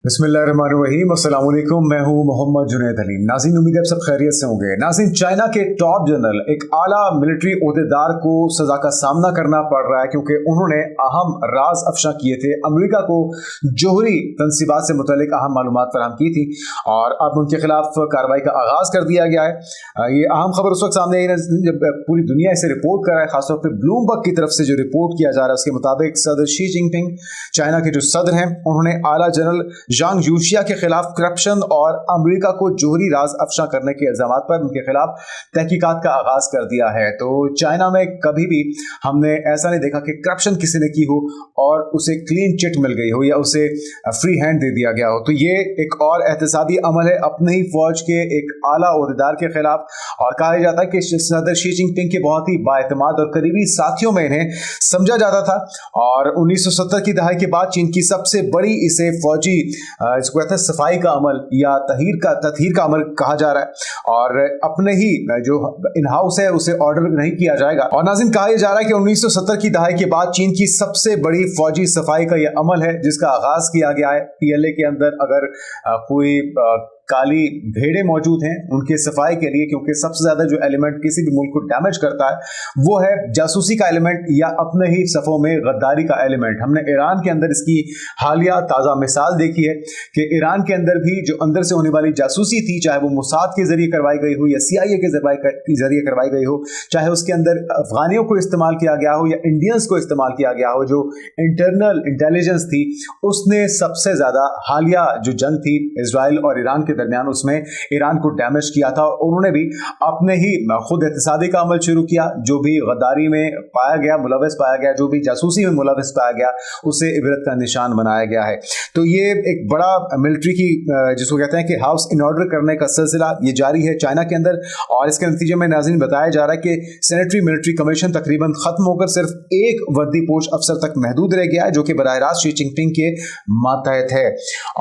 बिस्मिल्लाहिर्रहमानिर्रहीम, अस्सलाम वालेकुम। मैं हूं मोहम्मद जुनैद हलीम। नाज़रीन, उम्मीद है आप सब खैरियत से होंगे। नाज़रीन, चाइना के टॉप जनरल, एक आला मिलिट्री ओहदेदार को सज़ा का सामना करना पड़ रहा है क्योंकि उन्होंने अहम राज अफशा किए थे। अमेरिका को जोहरी तनसीबात से मुतल्लिक अहम मालूमात फराहम की थी और अब उनके खिलाफ कार्रवाई का आगाज़ कर दिया गया है। ये अहम खबर उस वक्त सामने आई जब पूरी दुनिया इसे रिपोर्ट कर रहा है, खासतौर पर ब्लूमबर्ग की तरफ से जो रिपोर्ट किया जा रहा है उसके मुताबिक सदर शी जिनपिंग, चाइना के जो सदर हैं, उन्होंने आला जनरल जांग यूशिया के खिलाफ करप्शन और अमेरिका को जोहरी राज अफशा करने के इल्जाम पर उनके खिलाफ तहकीकात का आगाज कर दिया है। तो चाइना में कभी भी हमने ऐसा नहीं देखा कि करप्शन किसी ने की हो और उसे क्लीन चिट मिल गई हो या उसे फ्री हैंड दे दिया गया हो। तो ये एक और एहतसाबी अमल है अपने ही फौज के एक आला ओहदेदार के खिलाफ, और कहा जाता है कि सदर शी जिनपिंग के बहुत ही बाएतमाद और करीबी साथियों में इन्हें समझा जाता था और 1970 की दहाई के बाद चीन की सबसे बड़ी इसे फौजी इसको कहते हैं सफाई का अमल या ततहीर का अमल कहा जा रहा है और अपने ही जो इन हाउस है उसे ऑर्डर नहीं किया जाएगा। और नाज़रीन, कहा जा रहा है कि 1970 की दहाई के बाद चीन की सबसे बड़ी फौजी सफाई का यह अमल है जिसका आगाज किया गया है। पीएलए के अंदर अगर कोई काली भेड़ें मौजूद हैं उनके सफाई के लिए, क्योंकि सबसे ज्यादा जो एलिमेंट किसी भी मुल्क को डैमेज करता है वो है जासूसी का एलिमेंट या अपने ही सफ़ों में गद्दारी का एलिमेंट। हमने ईरान के अंदर इसकी हालिया ताज़ा मिसाल देखी है कि ईरान के अंदर भी जो अंदर से होने वाली जासूसी थी, चाहे वो मोसाद के जरिए करवाई गई हो या CIA के जरिए करवाई गई हो, चाहे उसके अंदर अफगानियों को इस्तेमाल किया गया हो या इंडियंस को इस्तेमाल किया गया हो, जो इंटरनल इंटेलिजेंस थी उसने सबसे ज़्यादा हालिया जो जंग थी इजराइल और ईरान के दरमियान उसमें ईरान को डैमेज किया था। उन्होंने भी अपने ही खुद एहतसाबी का अमल शुरू किया। जो भी गद्दारी में पाया गया, मुलविस पाया गया, जो भी जासूसी में मुलविस पाया गया, उसे इबरत का निशान बनाया गया है। तो ये एक बड़ा मिलिट्री की जिसको कहते हैं कि हाउस इन ऑर्डर करने का सिलसिला ये जारी है चाइना के अंदर, और इसके नतीजे में नाज़रीन बताया जा रहा है कि सेनेटरी मिलिट्री कमीशन तकरीबन खत्म होकर सिर्फ एक वर्दीपोश अफसर तक महदूद रह गया है जो कि बराह रास्त शी जिनपिंग के मातहत है।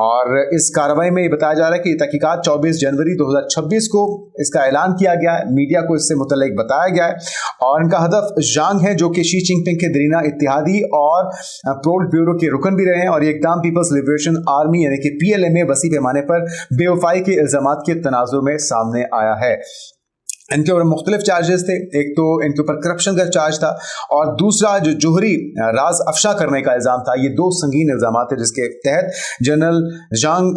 और इस कार्रवाई में ये बताया जा रहा है कि तहकीकात 24 जनवरी 2026 को इसका ऐलान किया गया है, मीडिया को इससे मुतल्लिक बताया गया है और इनका हदफ जांग है जो कि शी जिनपिंग के दरीना इत्तेहादी और पोलिट ब्यूरो के रुकन भी रहे हैं। और ये इक़दाम पीपल्स लिबरेशन आर्मी यानी कि PLA में वसी पैमाने पर बेवफाई के इल्जामात के तनाजुर में सामने आया है। इनके ऊपर मुख्तलिफ चार्जेस थे, एक तो इनके ऊपर करप्शन का चार्ज था और दूसरा जो जोहरी राज अफशा करने का इल्ज़ाम था। ये दो संगीन इल्ज़ाम थे जिसके तहत जनरल जांग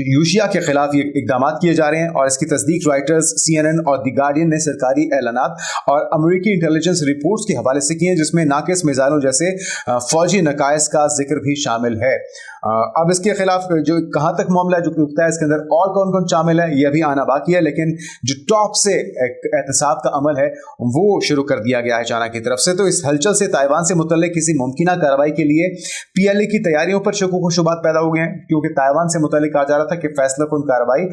यूशिया के खिलाफ ये इकदाम किए जा रहे हैं और इसकी तस्दीक रॉयटर्स, CNN और द गार्डियन ने सरकारी ऐलानात और अमेरिकी इंटेलिजेंस रिपोर्ट्स के हवाले से किए हैं जिसमें नाकिस मिसाइलों जैसे फौजी नकाइस का जिक्र भी शामिल है। अब इसके खिलाफ जो कहाँ तक मामला जो रुकता है, इसके अंदर और कौन कौन शामिल है ये अभी आना बाकी है, लेकिन जो टॉप से एहतसाब का अमल है वो शुरू कर दिया गया है चाइना की तरफ से। तो इस हलचल से ताइवान से मुतल्लिक किसी मुमकिन कार्रवाई के लिए PLA की तैयारियों पर शकों को शुबात पैदा हो गए हैं, क्योंकि ताइवान से मुतल्लिक कहा जा रहा था कि फैसला कुन कार्रवाई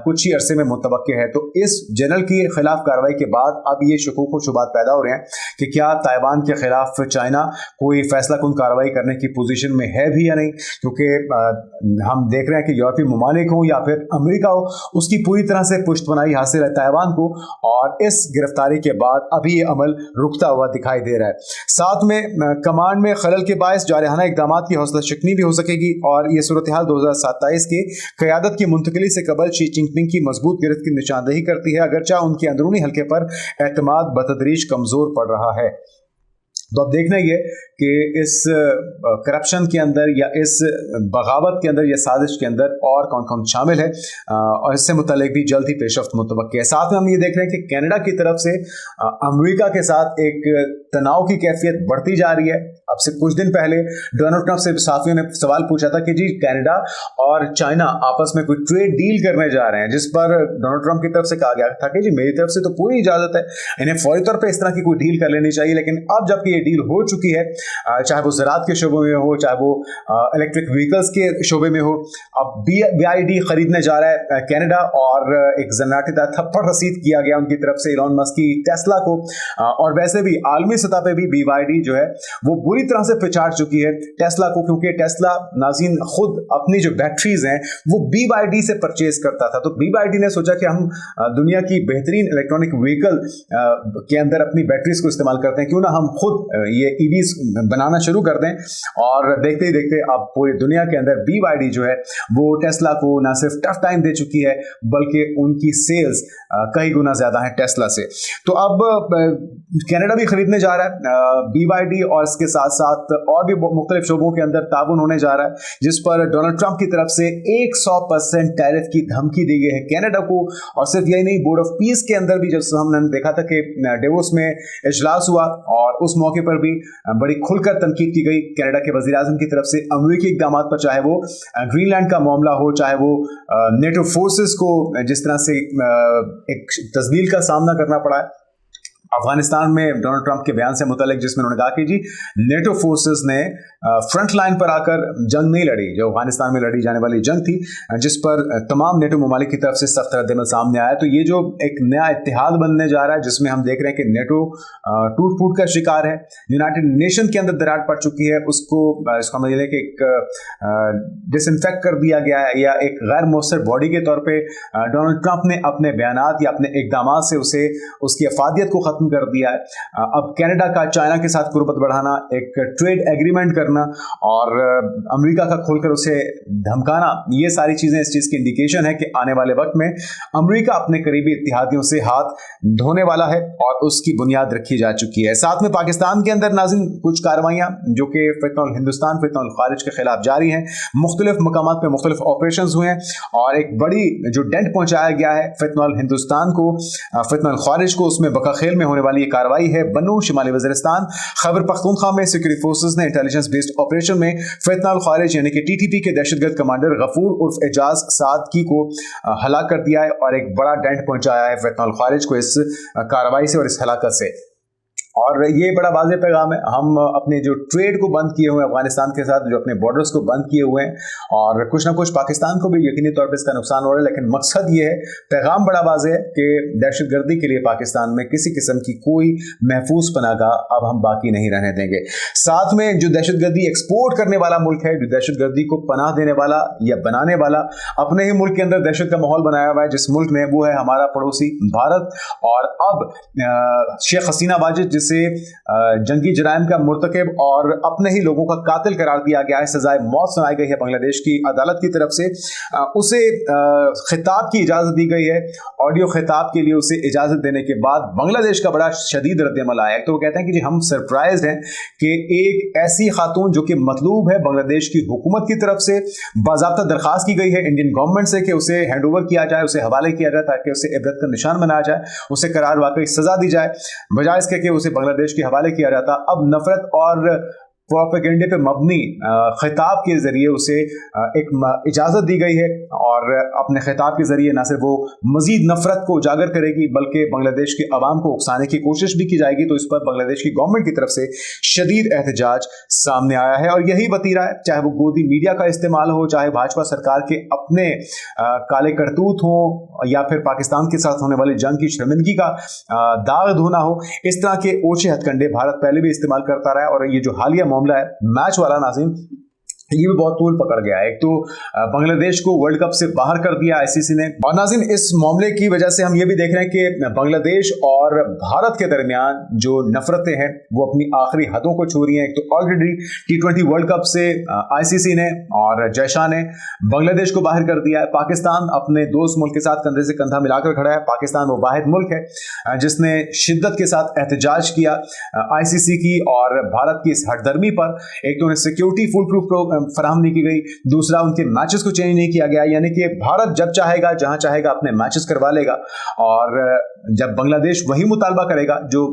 कुछ ही अरसे में मुतवक्के है। तो इस जनरल की खिलाफ कार्रवाई के बाद अब ये शकों को शुबात पैदा हो रहे हैं कि क्या ताइवान के खिलाफ चाइना कोई फैसला कुन कार्रवाई करने की पोजीशन में है भी या नहीं, क्योंकि हम देख रहे हैं कि यूरोपीय ममालिक हो या फिर अमेरिका हो, उसकी पूरी तरह से पुश्तपनाही हासिल है ताइवान को और इस गिरफ्तारी के बाद अभी ये अमल रुकता हुआ दिखाई दे रहा है। साथ में कमांड में खलल के बायस जारहाना इकदाम की हौसला शिकनी भी हो सकेगी और ये सूरत हाल 2027 की क़यादत की मुंतकिली से कबल शी जिनपिंग की मजबूत गिरफ्त की निशानदेही करती है, अगरचा उनके अंदरूनी हल्के पर एतमाद बतदरीज कमज़ोर पड़ रहा है। तो अब देखना ये कि इस करप्शन के अंदर या इस बगावत के अंदर या साजिश के अंदर और कौन कौन शामिल है और इससे मुतालिक भी जल्द ही पेशरफ्त मुतवक्की है। साथ में हम ये देख रहे हैं कि कनाडा की तरफ से अमेरिका के साथ एक तनाव की कैफियत बढ़ती जा रही है। अब से कुछ दिन पहले डोनाल्ड ट्रंप से साथियों ने सवाल पूछा था कि जी कनाडा और चाइना आपस में कोई ट्रेड डील करने जा रहे हैं, जिस पर डोनाल्ड ट्रंप की तरफ से कहा गया था कि जी मेरी तरफ से तो पूरी इजाज़त है, इन्हें फौरी तौर पर इस तरह की कोई डील कर लेनी चाहिए। लेकिन अब जबकि ये डील हो चुकी है, चाहे वो ज़राअत के शोबे में हो, चाहे वो इलेक्ट्रिक व्हीकल्स के शोबे में हो, अब BYD खरीदने जा रहा है कनाडा और एक जन्नाटीदार थप्पड़ रसीद किया गया उनकी तरफ से इलॉन मस्क की टेस्ला को। और वैसे भी आलमी सतह पे भी BYD जो है वो बुरी तरह से पिछाड़ चुकी है टेस्ला को, क्योंकि टेस्ला नाज़रीन खुद अपनी जो बैटरीज हैं वो BYD से परचेज करता था। तो BYD ने सोचा कि हम दुनिया की बेहतरीन इलेक्ट्रॉनिक व्हीकल के अंदर अपनी बैटरीज को इस्तेमाल करते हैं, क्यों ना हम खुद ये ईवीज बनाना शुरू कर दें, और देखते ही देखते अब पूरी दुनिया के अंदर BYD जो है वो टेस्ला को ना सिर्फ टफ टाइम दे चुकी है बल्कि उनकी सेल्स कई गुना ज्यादा है टेस्ला से। तो अब कनाडा भी खरीदने जा रहा है BYD, और इसके साथ साथ और भी मुख्तलिफ शोबों के अंदर ताउन होने जा रहा है, जिस पर डोनाल्ड ट्रंप की तरफ से 100% टैरिफ की धमकी दी गई है कनाडा को। और सिर्फ यही नहीं, बोर्ड ऑफ पीस के अंदर भी जब हमने देखा था कि डेवोस में इजलास हुआ और उस मौके पर भी बड़ी खुलकर तनकीद की गई कनाडा के वज़ीर आज़म की तरफ से अमेरिकी इक़दाम पर, चाहे वो ग्रीनलैंड का मामला हो, चाहे वो नेटो फोर्सेस को जिस तरह से एक तस्दील का सामना करना पड़ा है अफगानिस्तान में डोनाल्ड ट्रंप के बयान से मुतालिक, जिसमें उन्होंने कहा कि जी नेटो फोर्सेस ने फ्रंट लाइन पर आकर जंग नहीं लड़ी, जो अफगानिस्तान में लड़ी जाने वाली जंग थी, जिस पर तमाम नेटो ममालिक की तरफ से सख्त रद्दअमल सामने आया। तो ये जो एक नया इत्तेहाद बनने जा रहा है, जिसमें हम देख रहे हैं कि नेटो टूट फूट का शिकार है, यूनाइटेड नेशन के अंदर दरार पड़ चुकी है, उसको इसका मतलब है कि एक डिसइंफेक्ट कर दिया गया है, या एक गैर मौसर बॉडी के तौर पर डोनाल्ड ट्रंप ने अपने बयानात या अपने इक़दाम से उसे उसकी अफादियत को खत्म कर दिया है। अब कनाडा का चाइना के साथ कुर्बत बढ़ाना, एक ट्रेड एग्रीमेंट करना और अमेरिका का खोलकर उसे धमकाना, ये सारी चीजें इस चीज की इंडिकेशन है कि आने वाले वक्त में अमेरिका अपने करीबी इत्तेहादियों से हाथ धोने वाला है, और उसकी बुनियाद रखी जा चुकी है। साथ में पाकिस्तान के अंदर नाज़िम कुछ कार्रवाइयां जो कि फितनल हिंदुस्तान फितनल खारिज के खिलाफ जारी हैं, मुख्तलिफ मकामात पे मुख्तलिफ ऑपरेशंस हुए हैं, और एक बड़ी जो डेंट पहुंचाया गया है फितनल हिंदुस्तान को, फितनल खारिज को, उसमें बकाखेल में होने वाली ये कार्रवाई है बन्नू शिमाली वज़ीरिस्तान खैबर पख्तूनख्वा में सिक्योरिटी फोर्सेस ने इंटेलिजेंस बेस्ड ऑपरेशन में फितनल खारिज यानी कि TTP के दहशतगर्द कमांडर गफूर उर्फ एजाज सादकी को हलाक कर दिया है, और एक बड़ा डेंट पहुंचाया है फितनल खारिज को इस कार्रवाई से और इस हलाकत से। और ये बड़ा वाज़ेह पैगाम है, हम अपने जो ट्रेड को बंद किए हुए हैं अफगानिस्तान के साथ, जो अपने बॉर्डर्स को बंद किए हुए हैं, और कुछ ना कुछ पाकिस्तान को भी यकीनी तौर पे इसका नुकसान हो रहा है, लेकिन मकसद ये है, पैगाम बड़ा वाज़ेह है कि दहशतगर्दी के लिए पाकिस्तान में किसी किस्म की कोई महफूज पनाहगाह अब हम बाकी नहीं रहने देंगे। साथ में जो दहशतगर्दी एक्सपोर्ट करने वाला मुल्क है, जो दहशतगर्दी को पनाह देने वाला या बनाने वाला, अपने ही मुल्क के अंदर दहशत का माहौल बनाया हुआ है जिस मुल्क में, वो है हमारा पड़ोसी भारत। और अब शेख हसीना वाजिद से जंगी जराइम का मुर्तकिब और अपने ही लोगों का कातिल करार दिया गया है, सजाए मौत सुनाई गई है बांग्लादेश की अदालत की तरफ से, उसे खिताब की इजाजत दी गई है, ऑडियो खिताब के लिए उसे इजाजत देने के बाद बांग्लादेश का बड़ा शदीद रद्दअमल आया है। तो वो कहते हैं कि जी हम सरप्राइज हैं कि एक ऐसी खातून जो कि मतलूब है बांग्लादेश की हुकूमत की तरफ से, बाज़ाब्ता दरखास्त की गई है इंडियन गवर्नमेंट से कि उसे हैंड ओवर किया जाए, उसे हवाले किया जाए, ताकि उसे इबरत का निशान बनाया जाए, उसे करार वाकई सजा दी जाए, बजाय इसके कि उसे बांग्लादेश के हवाले किया जाता। अब नफरत और प्रोपेगेंडे पे मबनी खिताब के जरिए उसे एक इजाज़त दी गई है, और अपने खिताब के जरिए न सिर्फ वो मजीद नफरत को उजागर करेगी बल्कि बांग्लादेश के अवाम को उकसाने की कोशिश भी की जाएगी। तो इस पर बांग्लादेश की गवर्नमेंट की तरफ से शदीद एहतजाज सामने आया है, और यही वतीरा है, चाहे वो गोदी मीडिया का इस्तेमाल हो, चाहे भाजपा सरकार के अपने काले करतूत हो, या फिर पाकिस्तान के साथ होने वाली जंग की शर्मिंदगी का दाग धोना हो। इस तरह के ओछे हथकंडे भारत पहले भी इस्तेमाल करता रहा है, और ये जो हालिया मामला है मैच वाला नाज़िम, ये भी बहुत तूल पकड़ गया है। एक तो बांग्लादेश को वर्ल्ड कप से बाहर कर दिया ICC ने, और नाज़िम इस मामले की वजह से हम ये भी देख रहे हैं कि बांग्लादेश और भारत के दरमियान जो नफरतें हैं वो अपनी आखिरी हदों को छू रही हैं। एक तो ऑलरेडी T20 वर्ल्ड कप से ICC ने और जयशाह ने बांग्लादेश को बाहर कर दिया है। पाकिस्तान अपने दोस्त मुल्क के साथ कंधे से कंधा मिलाकर खड़ा है। पाकिस्तान वो वाहिद मुल्क है जिसने शिद्दत के साथ एहतजाज किया ICC की और भारत की इस हटदर्मी पर। एक तो उन्हें सिक्योरिटी फुल प्रूफ फराहम नहीं की गई, दूसरा उनके मैचेस को चेंज नहीं किया गया, यानी कि भारत जब चाहेगा जहां चाहेगा अपने मैचेस करवा लेगा, और जब बांग्लादेश वही मुतालबा करेगा जो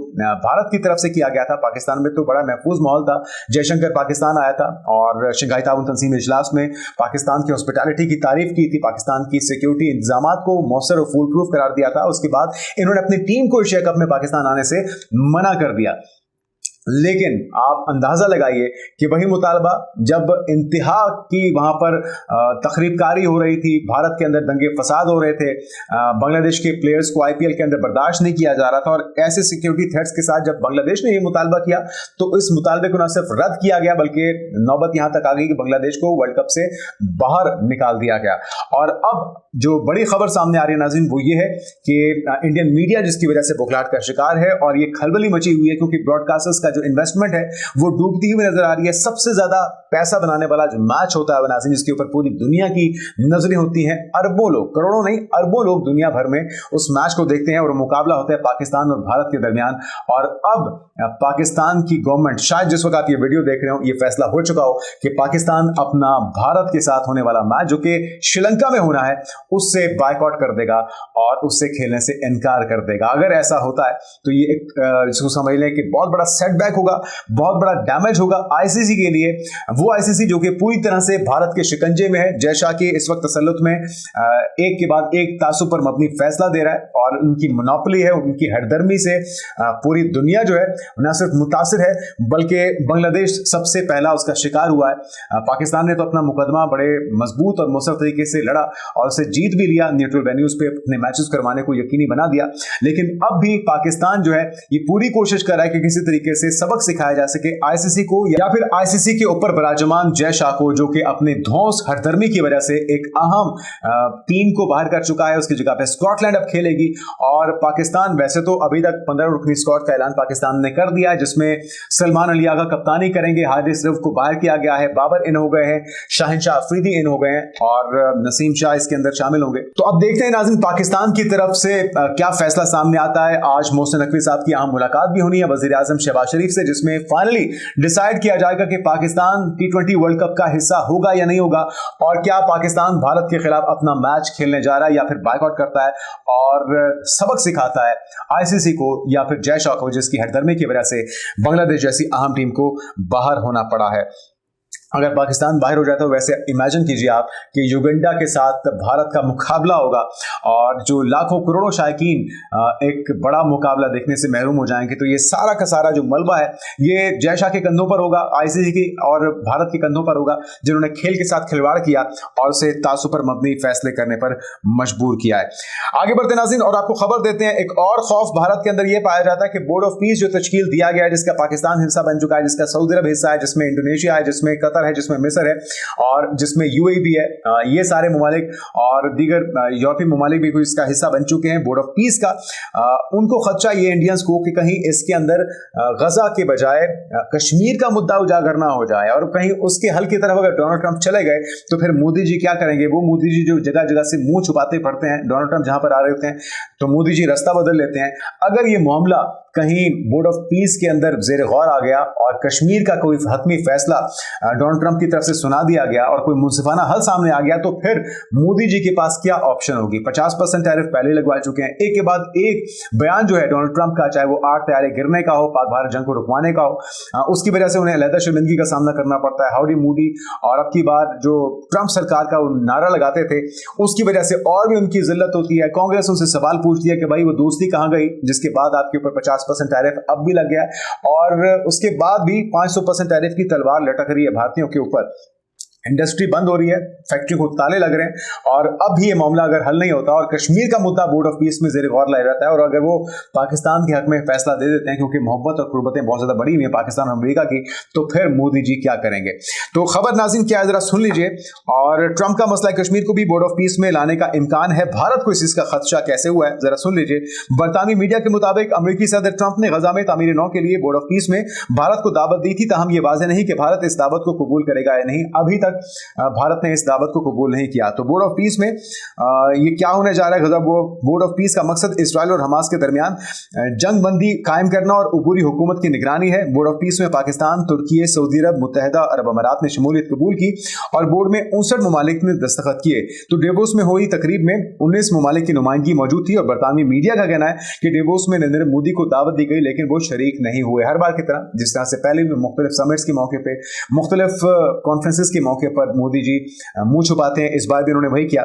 भारत की तरफ से किया गया था। पाकिस्तान में तो बड़ा महफूज माहौल था, जयशंकर पाकिस्तान आया था और शंघाई ताउन तंजीम इजलास में पाकिस्तान की हॉस्पिटैलिटी की तारीफ की थी, पाकिस्तान की सिक्योरिटी इंतजामात को मौसर और फुल प्रूफ करार दिया था। उसके बाद इन्होंने अपनी टीम को एशिया कप में पाकिस्तान आने से मना कर दिया। लेकिन आप अंदाजा लगाइए कि वही मुतालबा जब इंतहा की वहां पर तखरीबकारी हो रही थी, भारत के अंदर दंगे फसाद हो रहे थे, बांग्लादेश के प्लेयर्स को IPL के अंदर बर्दाश्त नहीं किया जा रहा था, और ऐसे सिक्योरिटी थ्रेट्स के साथ जब बांग्लादेश ने ये मुतालबा किया तो इस मुतालबे को न सिर्फ रद्द किया गया बल्कि नौबत यहां तक आ गई कि बांग्लादेश को वर्ल्ड कप से बाहर निकाल दिया गया। और अब जो बड़ी खबर सामने आ रही है नाज़रीन वो ये है कि इंडियन मीडिया जिसकी वजह से बौखलाहट का शिकार है, और ये खलबली मची हुई है क्योंकि ब्रॉडकास्टर्स का जो इन्वेस्टमेंट है वो डूबती हुई नजर आ रही है। सबसे ज्यादा पैसा बनाने वाला जो मैच होता है नाज़रीन, जिसके ऊपर पूरी दुनिया की नजरें होती हैं, अरबों लोग, करोड़ों नहीं अरबों लोग दुनिया भर में उस मैच को देखते हैं और मुकाबला होता है पाकिस्तान और भारत के दरमियान। और अब पाकिस्तान की गवर्नमेंट, शायद जिस वक्त आप ये वीडियो देख रहे हो ये फैसला हो चुका हो कि पाकिस्तान अपना भारत के साथ होने वाला मैच जो कि श्रीलंका में होना है उससे बायकॉट कर देगा और उससे खेलने से इनकार कर देगा। अगर ऐसा होता है तो ये एक इसको समझ लें कि बहुत बड़ा सेटबैक होगा, बहुत बड़ा डैमेज होगा आईसीसी के लिए। वो आईसीसी जो कि पूरी तरह से भारत के शिकंजे में है। जय शाह के इस वक्त तसल्लुत में एक के बाद एक तासुब पर मबनी फैसला दे रहा है और उनकी मोनोपोली है, उनकी हरदर्मी से पूरी दुनिया जो है न सिर्फ मुतासिर है बल्कि बांग्लादेश सबसे पहला उसका शिकार हुआ है। पाकिस्तान ने तो अपना मुकदमा बड़े मजबूत और मुसर तरीके से लड़ा और उसे जीत भी लिया, न्यूट्रल वेन्यूज पे अपने मैचेस करवाने को यकीनी बना दिया। लेकिन अब भी पाकिस्तान जो है ये पूरी कोशिश कर रहा है कि किसी तरीके से सबक सिखाया जा सके आईसीसी को या फिर आईसीसी के ऊपर विराजमान जय शाह को, जो कि अपने धौंस हरदर्मी की वजह से एक अहम टीम को बाहर कर चुका है। उसकी जगह पे स्कॉटलैंड अब खेलेगी और पाकिस्तान वैसे तो अभी तक 15 रुकनी स्क्वाड का ऐलान पाकिस्तान ने कर दिया है, जिसमें सलमान अली आगा कप्तानी करेंगे, हारिस रऊफ को बाहर किया गया है, बाबर इन हो गए हैं, शाहिनशाह अफरीदी इन हो गए हैं और नसीम शाह इसके अंदर शामिल होंगे। तो अब देखते हैं नाज़रीन पाकिस्तान की तरफ से क्या फैसला सामने आता है। आज मोहसिन नकवी साहब की अहम मुलाकात भी होनी है वज़ीर आज़म शहबाज शरीफ से, जिसमें फाइनली डिसाइड किया जाएगा कि पाकिस्तान T20 वर्ल्ड कप का हिस्सा होगा या नहीं होगा और क्या पाकिस्तान भारत के खिलाफ अपना मैच खेलने जा रहा है या फिर बायकॉट करता है और सबक सिखाता है आईसीसी को या फिर जय शाह को, जिसकी हरदर्मी की वजह से बांग्लादेश जैसी अहम टीम को बाहर होना पड़ा है। अगर पाकिस्तान बाहर हो जाता है, वैसे इमेजिन कीजिए आप कि युगांडा के साथ भारत का मुकाबला होगा और जो लाखों करोड़ों शायकीन एक बड़ा मुकाबला देखने से महरूम हो जाएंगे। तो ये सारा का सारा जो मलबा है ये जय शाह के कंधों पर होगा, आईसीसी की और भारत के कंधों पर होगा, जिन्होंने खेल के साथ खिलवाड़ किया और उसे तासुब पर मबनी फैसले करने पर मजबूर किया है। आगे बढ़ते नाज़रीन और आपको खबर देते हैं, एक और खौफ भारत के अंदर यह पाया जाता है कि बोर्ड ऑफ पीस जो तश्कील दिया गया है, जिसका पाकिस्तान हिस्सा बन चुका है, जिसका सऊदी अरब हिस्सा है, जिसमें इंडोनेशिया है, जिसमें कतर है, जिसमें मिस्र है और जिसमें यूएई भी है, ये सारे ममालिक और दीगर यूरोपीय ममालिक भी इसका हिस्सा बन चुके हैं बोर्ड ऑफ पीस का। उनको खदशा ये इंडियंस को कि कहीं इसके अंदर गजा के बजाय कश्मीर का मुद्दा उजागर ना हो जाए और कहीं उसके हल की तरफ अगर डोनाल्ड ट्रंप चले गए तो फिर मोदी जी क्या करेंगे। वो मोदी जी जो जगह जगह से मुंह छुपाते पड़ते हैं, डोनाल्ड ट्रंप जहां पर आ रहे होते हैं तो मोदी जी रास्ता बदल लेते हैं। अगर ये मामला कहीं बोर्ड ऑफ पीस के अंदर जेर गौर आ गया और कश्मीर का कोई हतमी फैसला डोनाल्ड ट्रंप की तरफ से सुना दिया गया और कोई मुंसिफाना हल सामने आ गया तो फिर मोदी जी के पास क्या ऑप्शन होगी। 50% टैरिफ पहले लगवा चुके हैं, एक के बाद एक बयान जो है डोनाल्ड ट्रंप का, चाहे वो 8 तैयारे गिरने का हो, पाक भारत जंग को रुकवाने का हो, उसकी वजह से उन्हें अलहदा शर्मिंदगी का सामना करना पड़ता है। हाउडी मोदी और अब की बार जो ट्रंप सरकार का वो नारा लगाते थे उसकी वजह से और भी उनकी जिल्लत होती है। कांग्रेस उनसे सवाल पूछती है कि भाई वो दोस्ती कहां गई जिसके बाद आपके ऊपर 50% टैरिफ अब भी लग गया और उसके बाद भी 500% टैरिफ की तलवार लटक रही है भारतीयों के ऊपर। इंडस्ट्री बंद हो रही है, फैक्ट्री को ताले लग रहे हैं और अब भी ये मामला अगर हल नहीं होता और कश्मीर का मुद्दा बोर्ड ऑफ पीस में ज़ेर गौर लाया जाता है और अगर वो पाकिस्तान के हक में फैसला दे देते हैं क्योंकि मोहब्बत और कुर्बतें बहुत ज़्यादा बड़ी हुई हैं पाकिस्तान और अमेरिका की, तो फिर मोदी जी क्या करेंगे। तो खबर नाज़रीन क्या है ज़रा सुन लीजिए। और ट्रंप का मसला कश्मीर को भी बोर्ड ऑफ पीस में लाने का इम्कान है, भारत को इस चीज़ का खदशा कैसे हुआ है ज़रा सुन लीजिए। बरतानी मीडिया के मुताबिक अमेरिकी सदर ट्रंप ने गजा में तामीर नौ के लिए बोर्ड ऑफ पीस में भारत को दावत दी थी, ताहम ये वाज़ेह नहीं कि भारत इस दावत को कबूल करेगा या नहीं। अभी तक भारत ने इस दावत को कबूल नहीं किया। तो बोर्ड ऑफ पीस में ये क्या होने जा रहा है। गजा बोर्ड ऑफ पीस का मकसद इसराइल और हमास के दरमियान जंग बंदी कायम करना और उबूरी हुकूमत की निगरानी है। बोर्ड ऑफ पीस में पाकिस्तान, तुर्की, सऊदी अरब, मुत्तहिदा अरब अमारात ने शमूलियत कबूल की और बोर्ड में 59 ममालिक ने दस्तखत किए। तो डेवोस में हुई तकरीब में 19 ममालिक की नुमाइंदगी मौजूद थी और बरतानवी मीडिया का कहना है कि डेवोस में नरेंद्र मोदी को दावत दी गई लेकिन वो शरीक नहीं हुए। हर बार की तरह जिस तरह से पहले भी मुख्तलिफ समिट्स के मौके पर, मुख्तलिफ कॉन्फ्रेंसेस के मौके पर मोदी जी मुंह छुपाते हैं, इस बार भी उन्होंने वही किया।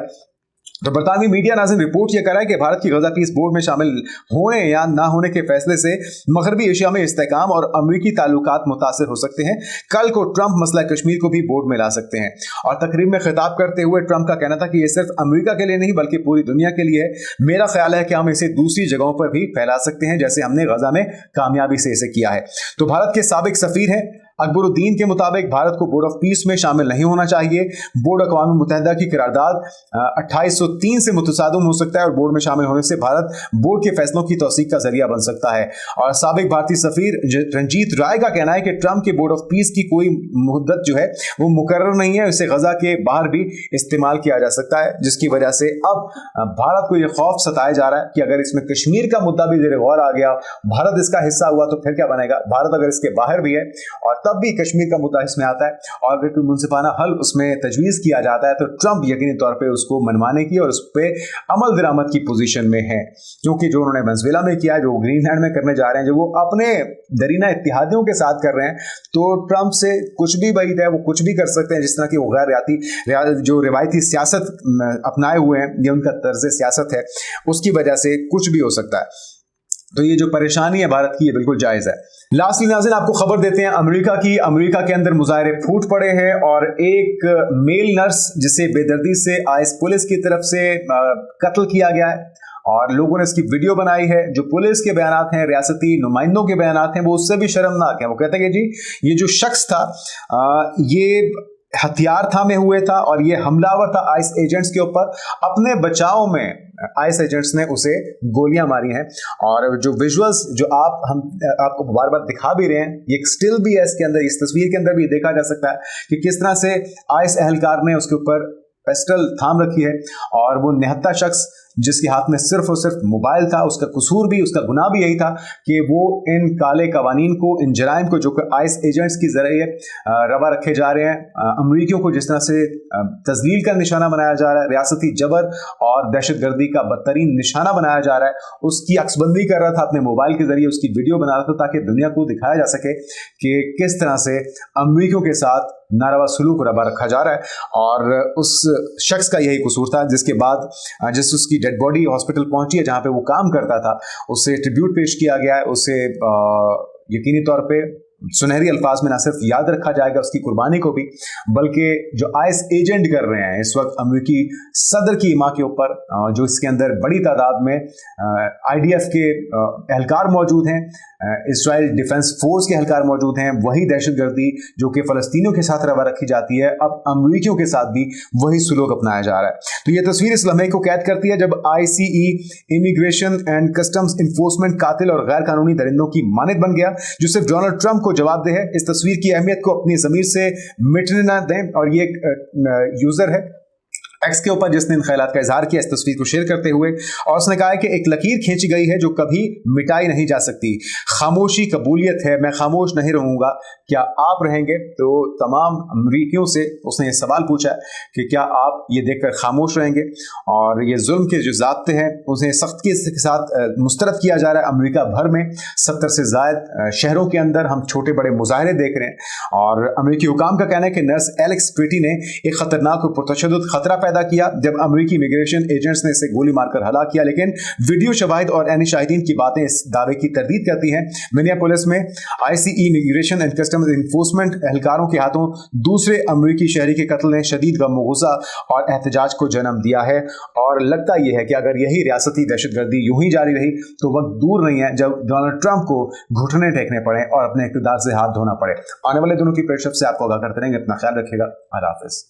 तो बरतानवी मीडिया नाज़रीन रिपोर्ट यह कर रहा है कि भारत की गजा पीस बोर्ड में शामिल होने या ना होने के फैसले से मगरबी एशिया में इस्तेहकाम और अमरीकी ताल्लुकात मुतासिर हो सकते हैं। कल को ट्रंप मसला कश्मीर को भी बोर्ड में ला सकते हैं। और तकरीब में खिताब करते हुए ट्रंप का कहना था कि यह सिर्फ अमरीका के लिए नहीं बल्कि पूरी दुनिया के लिए है। मेरा ख्याल है कि हम इसे दूसरी जगहों पर भी फैला सकते हैं जैसे हमने गजा में कामयाबी से इसे किया है। तो भारत के साबिक सफीर हैं अकबरुद्दीन के मुताबिक भारत को बोर्ड ऑफ पीस में शामिल नहीं होना चाहिए। बोर्ड अक़वाम मुत्तहिदा की करारदाद 2803 से मुतसादम हो सकता है और बोर्ड में शामिल होने से भारत बोर्ड के फैसलों की तौसीक का जरिया बन सकता है। और साबिक भारतीय सफीर रंजीत राय का कहना है कि ट्रंप के बोर्ड ऑफ पीस की कोई मुद्दत जो है वो मुकर्रर नहीं है, इसे गजा के बाहर भी इस्तेमाल किया जा सकता है, जिसकी वजह से अब भारत को यह खौफ सताया जा रहा है कि अगर इसमें कश्मीर का मुद्दा भी ज़ेर गौर आ गया, भारत इसका हिस्सा हुआ तो फिर क्या बनेगा। भारत अगर इसके बाहर भी है और तब भी कश्मीर का मुद्दा इसमें आता है और अगर कोई मुनसिफाना हल उसमें तजवीज़ किया जाता है तो ट्रंप यकीनी तौर पर उसको मनवाने की और उस पर अमल दरामद की पोजीशन में है, क्योंकि जो उन्होंने वेनेजुएला में किया है, जो ग्रीनलैंड में करने जा रहे हैं, जो वो अपने दरीना इत्तेहादियों के साथ कर रहे हैं, तो ट्रंप से कुछ भी बैद है, वो कुछ भी कर सकते हैं। जिस तरह की वो गैर जो रिवायती सियासत अपनाए हुए हैं, ये उनका तर्ज सियासत है, उसकी वजह से कुछ भी हो सकता है। तो ये जो परेशानी है भारत की, ये बिल्कुल जायज़ है। लास्टली नाज़रीन, आपको खबर देते हैं अमेरिका के अंदर मुजाहरे फूट पड़े हैं और एक मेल नर्स जिसे बेदर्दी से आईएस पुलिस की तरफ से कत्ल किया गया है और लोगों ने इसकी वीडियो बनाई है। जो पुलिस के बयानात हैं, रियासती नुमाइंदों के बयानात हैं, वो उससे भी शर्मनाक हैं। वो कहते हैं कि जी ये जो शख्स था ये हथियार थामे हुए था और ये हमलावर था आइस एजेंट्स के ऊपर। अपने बचाव में आइस एजेंट्स ने उसे गोलियां मारी हैं और जो विजुअल्स जो हम आपको बार बार दिखा भी रहे हैं, ये एक स्टिल भी है इसके अंदर, इस तस्वीर के अंदर भी देखा जा सकता है कि किस तरह से आइस एहलकार ने उसके ऊपर पिस्टल थाम रखी है और वो निहत्था शख्स जिसके हाथ में सिर्फ और सिर्फ मोबाइल था, उसका कसूर भी, उसका गुनाह भी यही था कि वो इन काले कवानीन को, इन जराइम को जो कि आइस एजेंट्स की जरिए रवा रखे जा रहे हैं, अमरीकियों को जिस तरह से तजलील का निशाना बनाया जा रहा है, रियासती जबर और दहशतगर्दी का बदतरीन निशाना बनाया जा रहा है, उसकी अक्सबंदी कर रहा था अपने मोबाइल के जरिए, उसकी वीडियो बना रहा था ताकि दुनिया को दिखाया जा सके कि किस तरह से अमरीकियों के साथ नारवा सलूक रवा रखा जा रहा है। और उस शख्स का यही कसूर था, जिसके बाद जिस उसकी डेड बॉडी हॉस्पिटल पहुंची है जहां पे वो काम करता था, उससे ट्रिब्यूट पेश किया गया है। उसे यकीनी तौर पे सुनहरी अल्फाज में न सिर्फ याद रखा जाएगा उसकी कुर्बानी को भी, बल्कि जो आइस एजेंट कर रहे हैं इस वक्त अमेरिकी सदर की इमा के ऊपर, जो इसके अंदर बड़ी तादाद में आईडीएफ के एहलकार मौजूद हैं, इजराइल डिफेंस फोर्स के एहलकार मौजूद हैं, वही दहशतगर्दी जो कि फ़लस्तीनियों के साथ रवा रखी जाती है, अब अमरीकियों के साथ भी वही सलूक अपनाया जा रहा है। तो ये तस्वीर इस लम्हे को कैद करती है जब ICE immigration and customs enforcement कातिल और गैर कानूनी दरिंदों की मानद बन गया, जो सिर्फ डोनाल्ड ट्रंप को जवाब दे है। इस तस्वीर की अहमियत को अपनी ज़मीर से मिटने ना दें। और ये एक यूज़र है एक्स के ऊपर जिसने इन ख्यालात का इजहार किया इस तस्वीर को शेयर करते हुए, और उसने कहा है कि एक लकीर खींची गई है जो कभी मिटाई नहीं जा सकती। खामोशी कबूलियत है, मैं खामोश नहीं रहूंगा, क्या आप रहेंगे? तो तमाम अमरीकियों से उसने ये सवाल पूछा कि क्या आप ये देखकर खामोश रहेंगे? और ये जुल्म के जो ज़ाब्ते हैं उन्हें सख्ती के साथ मुस्तरद किया जा रहा है। अमरीका भर में 70 से ज़ायद शहरों के अंदर हम छोटे बड़े मुजाहरे देख रहे हैं और अमरीकी हुकाम का कहना है कि नर्स एलेक्स प्रीटी ने एक खतरनाक और पुरतशद्दुद खतरा पैदा किया जब अमेरिकी इमिग्रेशन एजेंट्स ने इसे गोली मारकर हलाक किया, लेकिन वीडियो शवाहिद और एनी शाहिदीन की बातें इस दावे की तरदीद करती हैं। मिनियापोलिस में ICE immigration and customs enforcement एहलकारों के हाथों दूसरे अमेरिकी शहरी के कत्ल ने शदीद गम व गुस्सा और एहतजाज को जन्म दिया है। और लगता यह है कि अगर यही रियासती दहशतगर्दी यूं ही जारी रही तो वक्त दूर नहीं है जब डोनाल्ड ट्रंप को घुटने टेकने पड़े और अपने इक़्तिदार से हाथ धोना पड़े। आने वाले दिनों की पेशरफ से आपको आगाह करते रहेंगे। अपना ख्याल रखिएगा। अल्लाह हाफ़िज़।